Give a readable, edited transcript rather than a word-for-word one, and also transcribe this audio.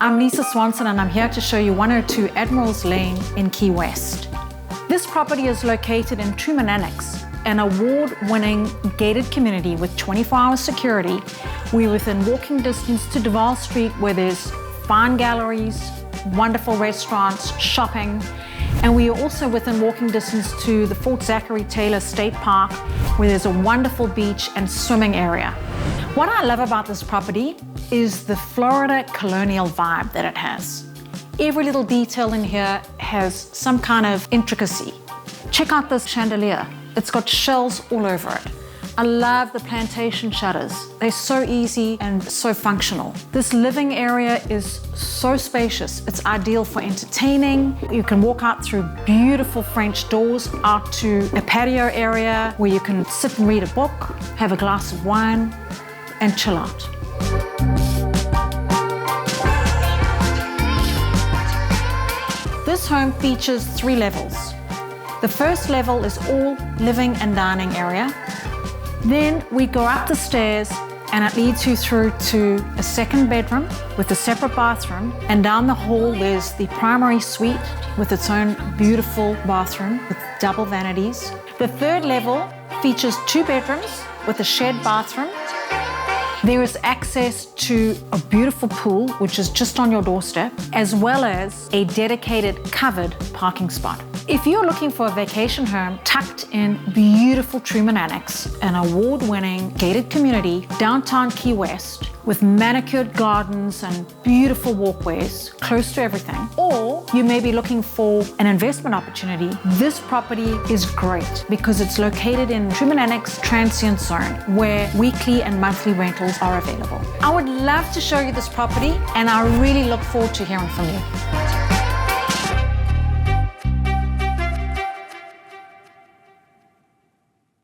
I'm Lisa Swanson and I'm here to show you 102 Admirals Lane in Key West. This property is located in Truman Annex, an award-winning gated community with 24-hour security. We're within walking distance to Duval Street, where there's fine galleries, wonderful restaurants, shopping, and we are also within walking distance to the Fort Zachary Taylor State Park, where there's a wonderful beach and swimming area. What I love about this property is the Florida colonial vibe that it has. Every little detail in here has some kind of intricacy. Check out this chandelier. It's got shells all over it. I love the plantation shutters. They're so easy and so functional. This living area is so spacious. It's ideal for entertaining. You can walk out through beautiful French doors out to a patio area where you can sit and read a book, have a glass of wine, and chill out. This home features 3 levels. The first level is all living and dining area. Then we go up the stairs and it leads you through to a second bedroom with a separate bathroom, and down the hall there's the primary suite with its own beautiful bathroom with double vanities. The third level features 2 bedrooms with a shared bathroom. There is access to a beautiful pool, which is just on your doorstep, as well as a dedicated covered parking spot. If you're looking for a vacation home tucked in beautiful Truman Annex, an award-winning gated community, downtown Key West, with manicured gardens and beautiful walkways close to everything, or you may be looking for an investment opportunity, this property is great because it's located in Truman Annex transient zone where weekly and monthly rentals are available. I would love to show you this property and I really look forward to hearing from you.